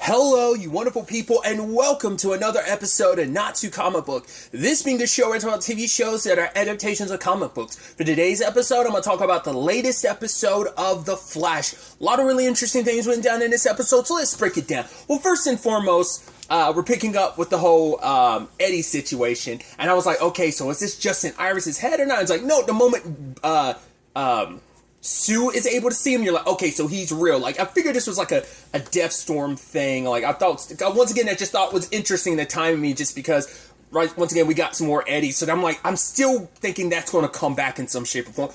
Hello, you wonderful people, and welcome to another episode of Not Too Comic Book. This being the show where I talk about TV shows that are adaptations of comic books. For today's episode, I'm going to talk about the latest episode of The Flash. A lot of really interesting things went down in this episode, so let's break it down. Well, first and foremost, we're picking up with the whole Eddie situation, and I was like, okay, so is this just in Iris's head or not? It's like, no, the moment Sue is able to see him, you're like, okay, so he's real. Like, I figured this was like a Deathstorm thing. Like, I thought, once again, I just thought was interesting the timing me just because, right, once again, we got some more Eddie. So I'm like, I'm still thinking that's going to come back in some shape or form.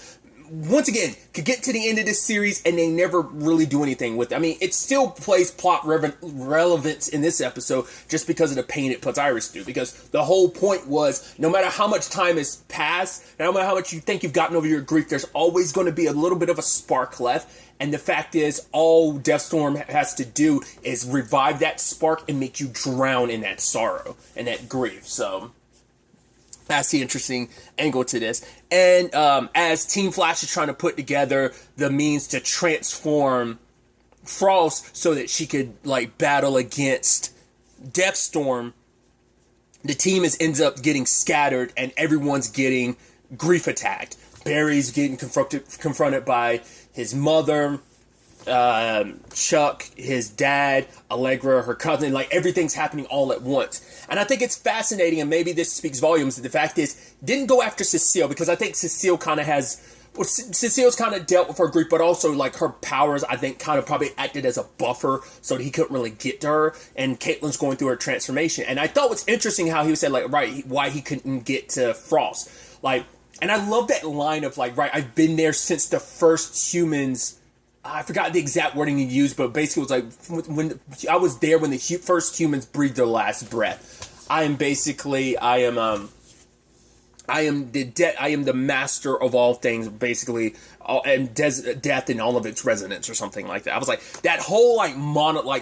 Once again, could get to the end of this series and they never really do anything with it. I mean, it still plays plot relevance in this episode just because of the pain it puts Iris through. Because the whole point was, no matter how much time has passed, no matter how much you think you've gotten over your grief, there's always going to be a little bit of a spark left. And the fact is, all Deathstorm has to do is revive that spark and make you drown in that sorrow and that grief. So that's the interesting angle to this. And as Team Flash is trying to put together the means to transform Frost so that she could, like, battle against Deathstorm, the team ends up getting scattered and everyone's getting grief attacked. Barry's getting confronted by his mother, Chuck, his dad, Allegra, her cousin, like everything's happening all at once. And I think it's fascinating, and maybe this speaks volumes. The fact is, didn't go after Cecile because I think Cecile kind of has, well, Cecile's kind of dealt with her grief, but also like her powers, I think, kind of probably acted as a buffer so that he couldn't really get to her. And Caitlin's going through her transformation. And I thought it was interesting how he said, like, right, why he couldn't get to Frost. Like, and I love that line of like, right, I've been there since the first humans. I forgot the exact wording he used, but basically it was like when I was there when the first humans breathed their last breath. I am the master of all things, basically, and death and all of its resonance, or something like that. I was like, that whole like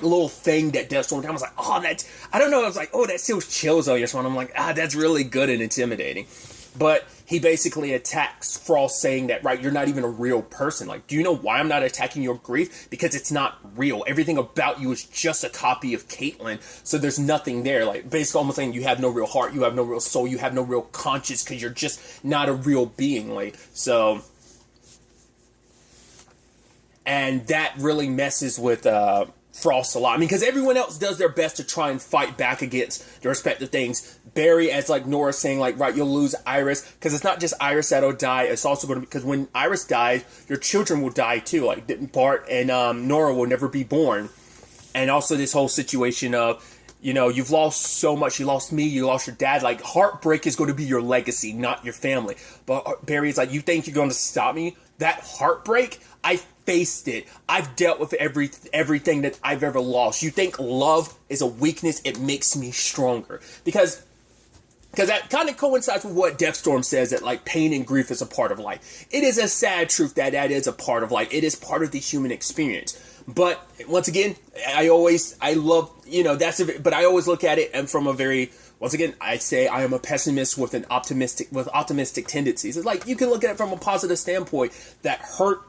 little thing that Deathstorm. I was like, oh, that's, I don't know. I was like, oh, that feels chills on your spine. I'm like, that's really good and intimidating. But he basically attacks Frost, saying that, right, you're not even a real person. Like, do you know why I'm not attacking your grief? Because it's not real. Everything about you is just a copy of Caitlin. So there's nothing there. Like, basically almost saying you have no real heart, you have no real soul, you have no real conscience because you're just not a real being. Like, so. And that really messes with Frost a lot. I mean, because everyone else does their best to try and fight back against the respective things. Barry, as like Nora's saying, like, right, you'll lose Iris, because it's not just Iris that'll die, it's also going to be, because when Iris dies, your children will die too, like Bart and Nora will never be born. And also this whole situation of, you know, you've lost so much, you lost me, you lost your dad, like, heartbreak is going to be your legacy, not your family. But Barry's like, you think you're going to stop me? That heartbreak, I faced it. I've dealt with everything that I've ever lost. You think love is a weakness? It makes me stronger. Because that kind of coincides with what Deathstorm says, that like pain and grief is a part of life. It is a sad truth that is a part of life. It is part of the human experience. But once again, I love, you know, but I always look at it and from a very, once again, I say I am a pessimist with optimistic tendencies. It's like, you can look at it from a positive standpoint, that hurt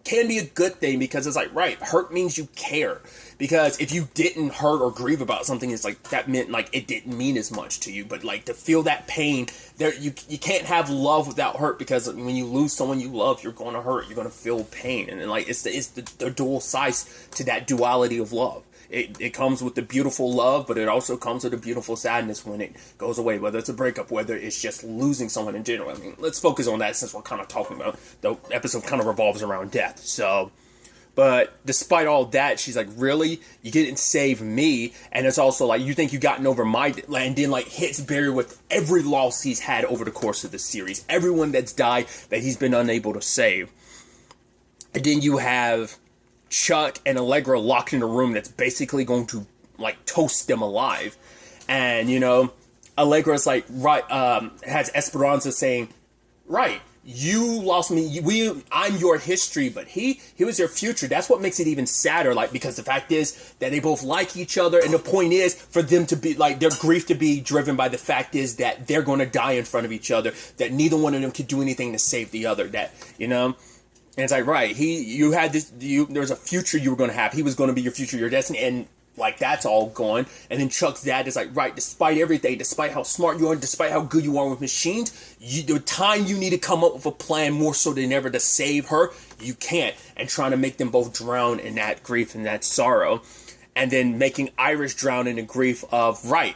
can be a good thing, because it's like, right, hurt means you care. Because if you didn't hurt or grieve about something, it's like, that meant like it didn't mean as much to you. But like, to feel that pain, there, you can't have love without hurt, because when you lose someone you love, you're going to hurt, you're going to feel pain. And then like, it's the dual sides to that duality of love. It comes with the beautiful love, but it also comes with a beautiful sadness when it goes away, whether it's a breakup, whether it's just losing someone in general. I mean, let's focus on that since we're kind of talking about, the episode kind of revolves around death. So, but despite all that, she's like, really? You didn't save me? And it's also like, you think you've gotten over my, and then like hits Barry with every loss he's had over the course of the series. Everyone that's died that he's been unable to save. And then you have Chuck and Allegra locked in a room that's basically going to like toast them alive. And, you know, Allegra's like, right, has Esperanza saying, right, you lost me, I'm your history, but he was your future. That's what makes it even sadder, like, because the fact is that they both like each other, and the point is for them to be, like, their grief to be driven by the fact is that they're going to die in front of each other, that neither one of them could do anything to save the other, that, you know? And it's like, right, you had this, there was a future you were going to have. He was going to be your future, your destiny, and like that's all gone. And then Chuck's dad is like, right, despite everything, despite how smart you are, despite how good you are with machines, the time you need to come up with a plan more so than ever to save her, you can't. And trying to make them both drown in that grief and that sorrow. And then making Iris drown in the grief of, right.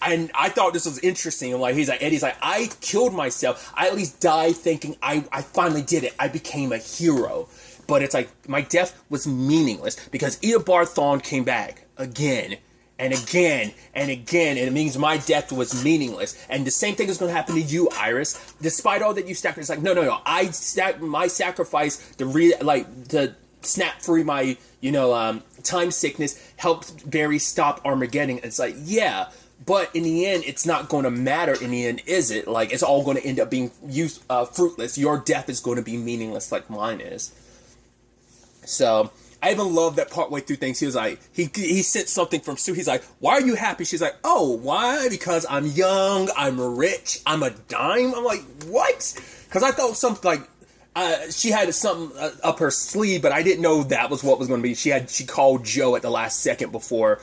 And I thought this was interesting. Like, Eddie's like, I killed myself. I at least died thinking I finally did it. I became a hero. But it's like, my death was meaningless because Eobard Thawne came back again and again and again. And it means my death was meaningless. And the same thing is going to happen to you, Iris. Despite all that you sacrificed, it's like, no. My sacrifice to snap free my, time sickness helped Barry stop Armageddon. It's like, yeah. But in the end, it's not going to matter in the end, is it? Like, it's all going to end up being fruitless. Your death is going to be meaningless like mine is. So, I even love that partway through things, he was like, he sent something from Sue. He's like, why are you happy? She's like, oh, why? Because I'm young, I'm rich, I'm a dime. I'm like, what? Because I thought something like, she had something up her sleeve, but I didn't know that was what was going to be. She called Joe at the last second before,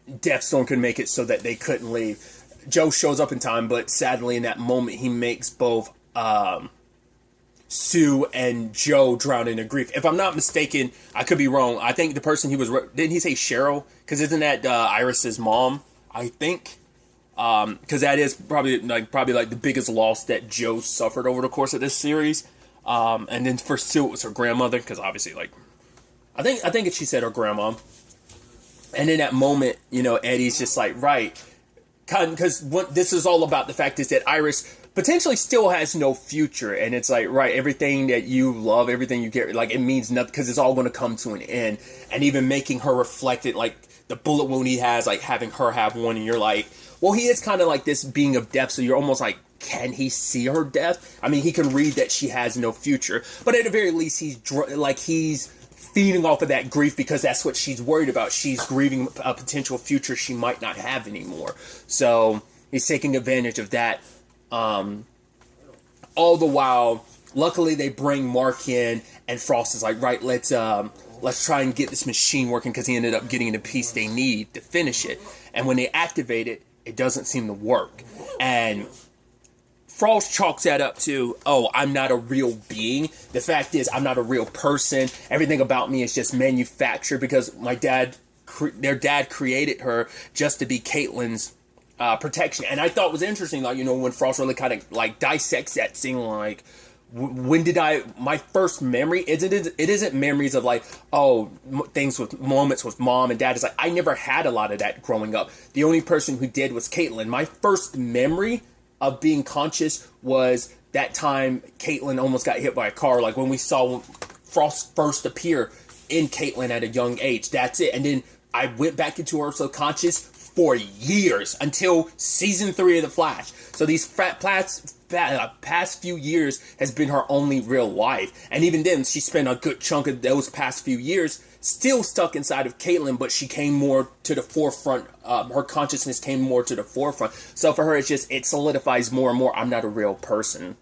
Deathstorm could make it so that they couldn't leave. Joe shows up in time, but sadly in that moment he makes both Sue and Joe drown in grief. If I'm not mistaken, I could be wrong. I think the person he was... Didn't he say Cheryl? Because isn't that Iris's mom? I think. Because that is probably the biggest loss that Joe suffered over the course of this series. And then for Sue it was her grandmother, because obviously I think she said her grandma. And in that moment, Eddie's just like, right. Because this is all about the fact is that Iris potentially still has no future. And it's like, right, everything that you love, everything you get, like, it means nothing because it's all going to come to an end. And even making her reflect it, like, the bullet wound he has, like, having her have one. And you're like, well, he is kind of like this being of death. So you're almost like, can he see her death? I mean, he can read that she has no future. But at the very least, he's feeding off of that grief because that's what she's worried about. She's grieving a potential future she might not have anymore. So he's taking advantage of that. All the while, luckily they bring Mark in, and Frost is like, right, let's try and get this machine working, because he ended up getting the piece they need to finish it. And when they activate it, it doesn't seem to work. And Frost chalks that up to, oh, I'm not a real being. The fact is, I'm not a real person. Everything about me is just manufactured because their dad created her just to be Caitlyn's protection. And I thought it was interesting, when Frost really kind of dissects that scene, when did my first memory, it isn't memories of things with moments with mom and dad. It's like, I never had a lot of that growing up. The only person who did was Caitlyn. My first memory of being conscious was that time Caitlyn almost got hit by a car, like when we saw Frost first appear in Caitlyn at a young age. That's it. And then I went back into her subconscious for years until season 3 of The Flash. So these past few years has been her only real life. And even then, she spent a good chunk of those past few years still stuck inside of Caitlyn, but she came more to the forefront. Her consciousness came more to the forefront. So for her, it solidifies more and more, I'm not a real person.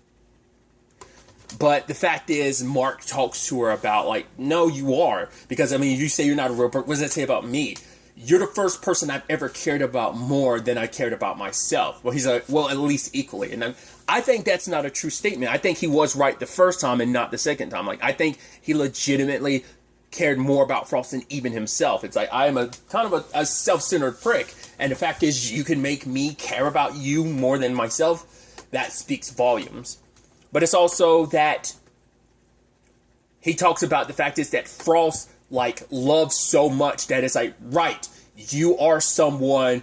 But the fact is, Mark talks to her about, no, you are. Because, you say you're not a real person. What does that say about me? You're the first person I've ever cared about more than I cared about myself. Well, he's like, well, at least equally. And I think that's not a true statement. I think he was right the first time and not the second time. I think he legitimately cared more about Frost than even himself. It's like, I am a kind of a self-centered prick. And the fact is, you can make me care about you more than myself. That speaks volumes. But it's also that he talks about the fact is that Frost loves so much that it's like, right, you are someone.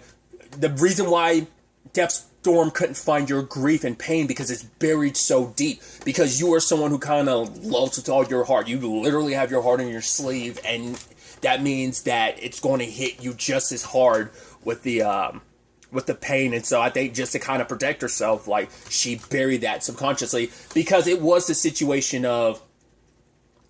The reason why Deathstorm couldn't find your grief and pain because it's buried so deep. Because you are someone who kind of loves with all your heart. You literally have your heart on your sleeve, and that means that it's going to hit you just as hard with the pain. And so I think just to kind of protect herself, she buried that subconsciously, because it was the situation of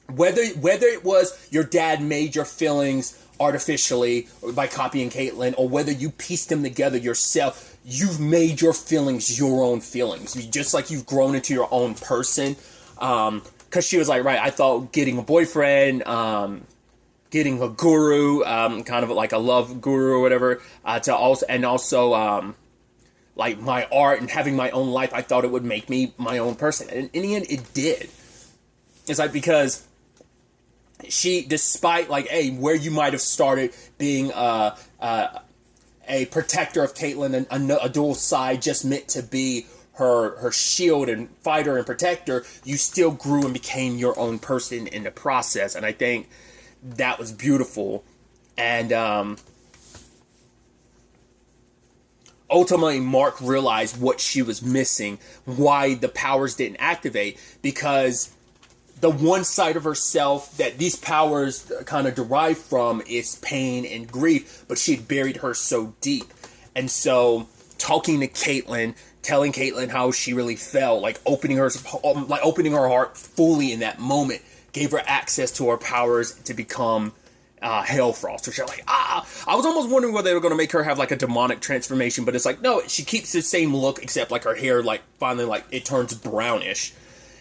whether it was your dad made your feelings artificially or by copying Caitlyn, or whether you pieced them together yourself, you've made your feelings your own feelings. Just like you've grown into your own person. Because she was like, right, I thought getting a boyfriend, getting a guru, kind of like a love guru or whatever, like my art and having my own life. I thought it would make me my own person, and in the end, it did. It's like, because she, despite like, where you might have started being a protector of Caitlyn, and a dual side just meant to be her shield and fighter and protector, you still grew and became your own person in the process. And I think that was beautiful. And ultimately, Mark realized what she was missing, why the powers didn't activate, because the one side of herself that these powers kind of derive from is pain and grief, but she'd buried her so deep. And so talking to Caitlyn, telling Caitlyn how she really felt, like opening her heart fully in that moment, gave her access to her powers to become Hellfrost. So she's like, I was almost wondering whether they were going to make her have like a demonic transformation, but it's like, no, she keeps the same look, except like her hair, like finally, like it turns brownish.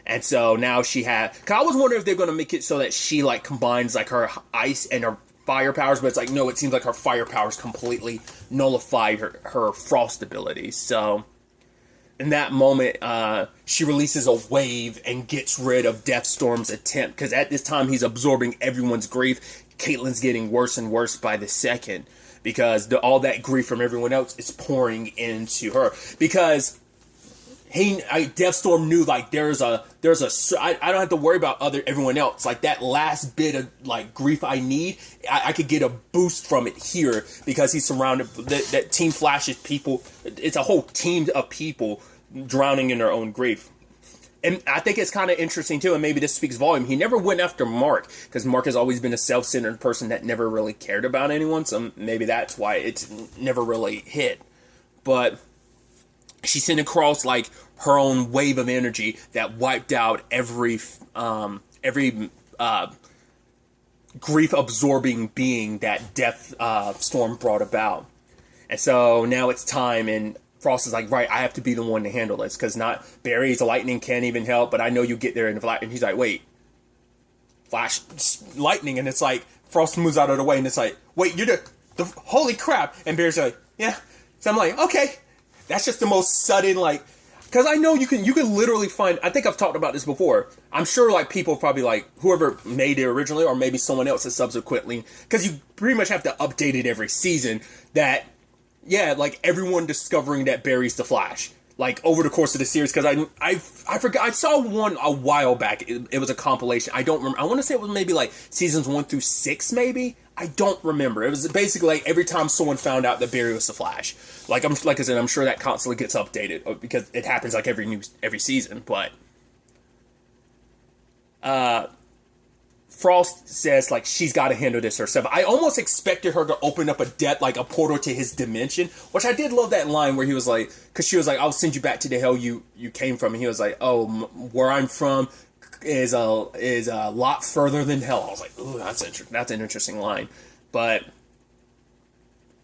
And so now she had, cause I was wondering if they're going to make it so that she like combines like her ice and her fire powers, but it's like, no, it seems like her fire powers completely nullify her frost abilities. So in that moment, she releases a wave and gets rid of Deathstorm's attempt, because at this time he's absorbing everyone's grief. Caitlyn's getting worse and worse by the second, because all that grief from everyone else is pouring into her. Because Deathstorm knew, like, I don't have to worry about everyone else. Like, that last bit of like grief I need, I could get a boost from it here, because he's surrounded. That Team Flash's people, it's a whole team of people drowning in their own grief. And I think it's kind of interesting too, and maybe this speaks volume. He never went after Mark, because Mark has always been a self-centered person that never really cared about anyone. So maybe that's why it's never really hit. But she sent across like her own wave of energy that wiped out every grief-absorbing being that Deathstorm brought about. And so now it's time, and Frost is like, right, I have to be the one to handle this, because not Barry's lightning can't even help, but I know you get there in the flash. And he's like, wait, flash, lightning, and it's like Frost moves out of the way, and it's like, wait, you're the holy crap, and Barry's like, yeah. So I'm like, okay, that's just the most sudden, like, because I know you can literally find, I think I've talked about this before. I'm sure like people probably like whoever made it originally, or maybe someone else has subsequently, because you pretty much have to update it every season, that, yeah, like everyone discovering that Barry's the Flash, like over the course of the series. Because I forgot, I saw one a while back. It was a compilation. I don't remember. I want to say it was maybe like seasons 1 through 6, maybe. I don't remember. It was basically like every time someone found out that Barry was the Flash. Like I said, I'm sure that constantly gets updated, because it happens like every season. But Frost says like she's got to handle this herself. I almost expected her to open up a portal to his dimension, which I did love that line where he was like, because she was like, I'll send you back to the hell you came from, and he was like, oh, where I'm from is a lot further than hell. I was like, ooh, that's an interesting line. But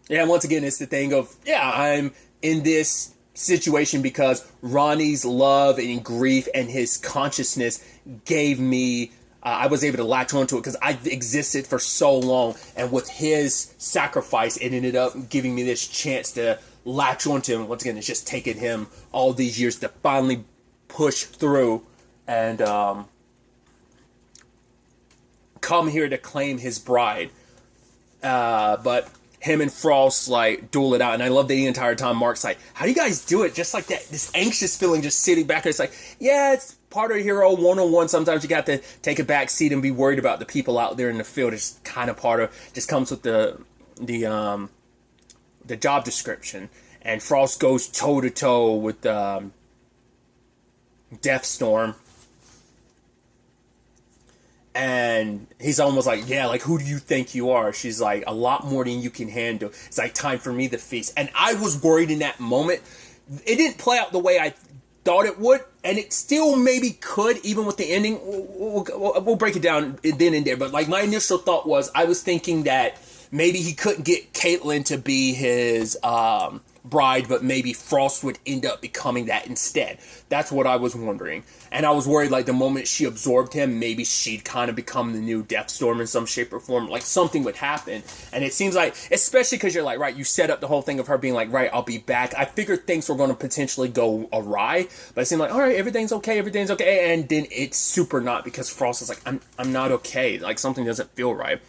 yeah, once again, it's the thing of, yeah, I'm in this situation because Ronnie's love and grief and his consciousness gave me, I was able to latch onto it because I existed for so long, and with his sacrifice, it ended up giving me this chance to latch onto him. Once again, it's just taken him all these years to finally push through and come here to claim his bride. But him and Frost like duel it out, and I love the entire time Mark's like, how do you guys do it? Just like that, this anxious feeling just sitting back there. It's like, yeah, it's part of hero 101. Sometimes you got to take a back seat and be worried about the people out there in the field. It's kind of part of, just comes with the job description. And Frost goes toe to toe with Deathstorm. And he's almost like, yeah, like, who do you think you are? She's like, a lot more than you can handle. It's like, time for me to feast. And I was worried in that moment. It didn't play out the way I thought it would, and it still maybe could, even with the ending. We'll break it down then and there. But like, my initial thought was, I was thinking that maybe he couldn't get Caitlyn to be his bride, but maybe Frost would end up becoming that instead. That's what I was wondering. And I was worried, like, the moment she absorbed him, maybe she'd kind of become the new Deathstorm in some shape or form. Like, something would happen. And it seems like, especially because you're like, right, you set up the whole thing of her being like, right, I'll be back. I figured things were going to potentially go awry. But it seemed like, all right, everything's okay. And then it's super not, because Frost is like, I'm not okay. Like, something doesn't feel right.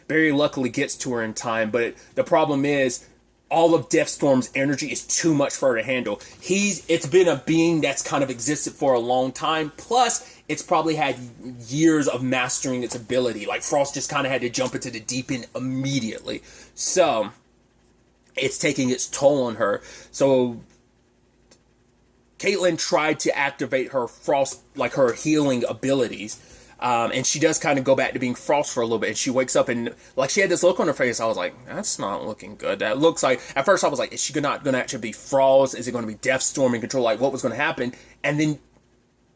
Barry luckily gets to her in time. But the problem is, all of Deathstorm's energy is too much for her to handle. It's been a being that's kind of existed for a long time. Plus, it's probably had years of mastering its ability. Like, Frost just kind of had to jump into the deep end immediately. So, it's taking its toll on her. So, Caitlin tried to activate her Frost, like her healing abilities. And she does kind of go back to being Frost for a little bit. And she wakes up and, like, she had this look on her face. I was like, that's not looking good. That looks like, at first I was like, is she not going to actually be Frost? Is it going to be Deathstorm in control? Like, what was going to happen? And then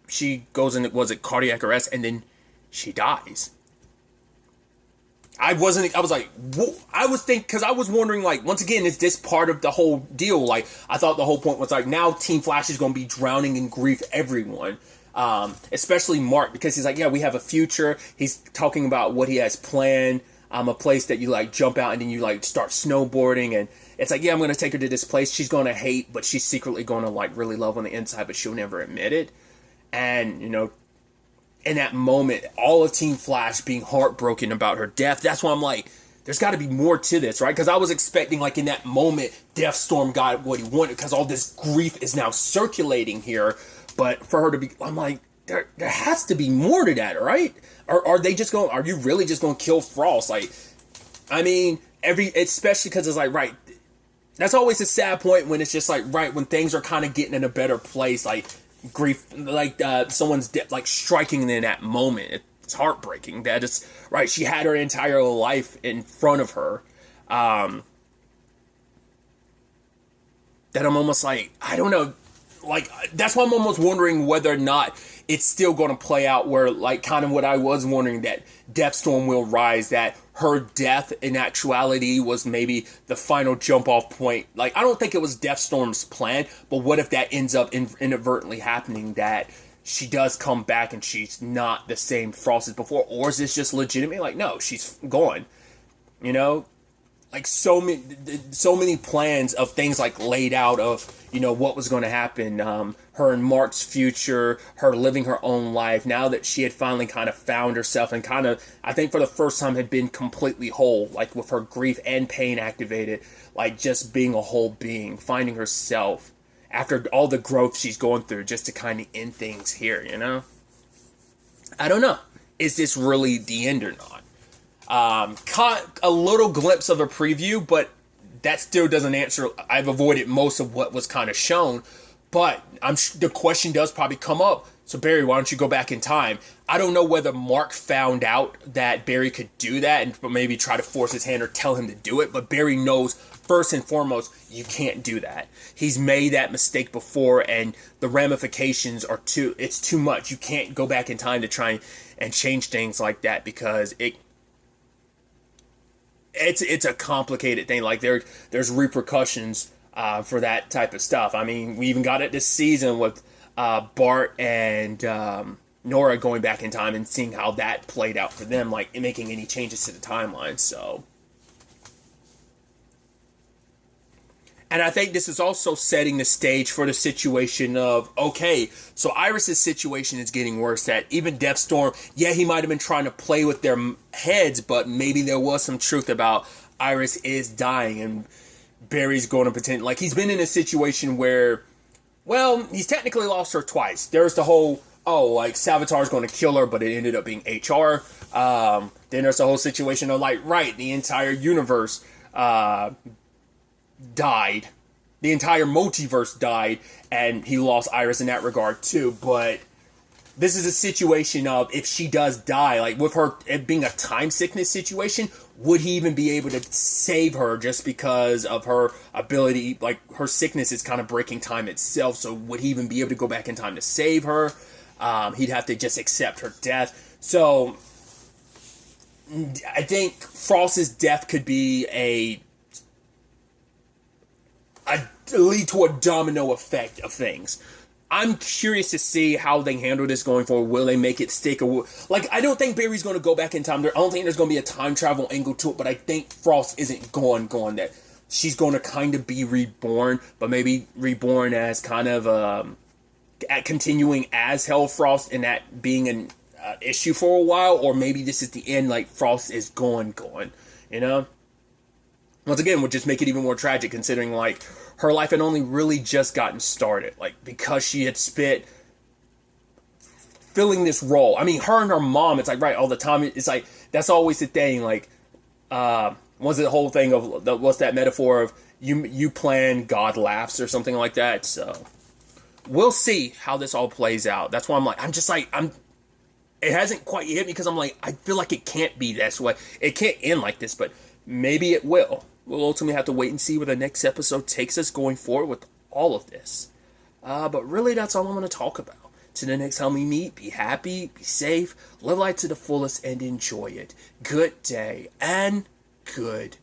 she goes in, was it cardiac arrest? And then she dies. I was like, whoa. I was thinking, because I was wondering, like, once again, is this part of the whole deal? Like, I thought the whole point was, like, now Team Flash is going to be drowning in grief everyone. Especially Mark, because he's like, yeah, we have a future. He's talking about what he has planned, a place that you, like, jump out and then you, like, start snowboarding. And it's like, yeah, I'm going to take her to this place she's going to hate, but she's secretly going to, like, really love on the inside, but she'll never admit it. And, you know, in that moment, all of Team Flash being heartbroken about her death, that's why I'm like, there's got to be more to this, right? Because I was expecting, like, in that moment, Deathstorm got what he wanted, because all this grief is now circulating here. But for her to be, I'm like, there has to be more to that, right? Or are you really just going to kill Frost? Like, I mean, especially because it's like, right, that's always a sad point when it's just like, right, when things are kind of getting in a better place, like grief, like someone's death, like striking in that moment. It's heartbreaking that it's, right, she had her entire life in front of her. That I'm almost like, I don't know. Like, that's why I'm almost wondering whether or not it's still going to play out where, like, kind of what I was wondering, that Deathstorm will rise, that her death in actuality was maybe the final jump off point. Like, I don't think it was Deathstorm's plan, but what if that ends up inadvertently happening, that she does come back and she's not the same Frost as before? Or is this just legitimately like, no, she's gone, you know? Like, so many plans of things, like, laid out of, you know, what was going to happen, her and Mark's future, her living her own life, now that she had finally kind of found herself and kind of, I think for the first time, had been completely whole, like, with her grief and pain activated, like, just being a whole being, finding herself after all the growth she's going through, just to kind of end things here, you know? I don't know. Is this really the end or not? Caught a little glimpse of a preview, but that still doesn't answer. I've avoided most of what was kind of shown, but the question does probably come up. So Barry, why don't you go back in time? I don't know whether Mark found out that Barry could do that and maybe try to force his hand or tell him to do it, but Barry knows first and foremost, you can't do that. He's made that mistake before, and the ramifications are it's too much. You can't go back in time to try and change things like that, because it's a complicated thing. Like, there's repercussions for that type of stuff. I mean, we even got it this season with Bart and Nora going back in time and seeing how that played out for them, like making any changes to the timeline. So, and I think this is also setting the stage for the situation of, okay, so Iris's situation is getting worse. That even Deathstorm, yeah, he might have been trying to play with their heads, but maybe there was some truth about Iris is dying, and Barry's going to pretend like he's been in a situation where, well, he's technically lost her twice. There's the whole, like, Savitar's going to kill her, but it ended up being HR. Then there's the whole situation of, like, right, the entire universe died. The entire multiverse died, and he lost Iris in that regard too. But this is a situation of, if she does die, like with her, it being a time sickness situation, would he even be able to save her just because of her ability? Like, her sickness is kind of breaking time itself, so would he even be able to go back in time to save her? He'd have to just accept her death. So I think Frost's death could be a lead to a domino effect of things. I'm curious to see how they handle this going forward. Will they make it stick? Or like, I don't think Barry's going to go back in time. I don't think there's going to be a time travel angle to it, but I think Frost isn't going that. She's going to kind of be reborn, but maybe reborn as kind of continuing as Hell Frost and that being an issue for a while, or maybe this is the end, like Frost is going, you know? Once again, would just make it even more tragic considering, like, her life had only really just gotten started. Like, because she had spent filling this role. I mean, her and her mom, it's like, right, all the time. It's like, that's always the thing. Like, was it the whole thing of, what's that metaphor of you plan, God laughs, or something like that? So, we'll see how this all plays out. That's why it hasn't quite hit me because I'm like, I feel like it can't be this way. It can't end like this, but maybe it will. We'll ultimately have to wait and see where the next episode takes us going forward with all of this. But really, that's all I'm going to talk about. Till the next time we meet, be happy, be safe, live life to the fullest, and enjoy it. Good day, and good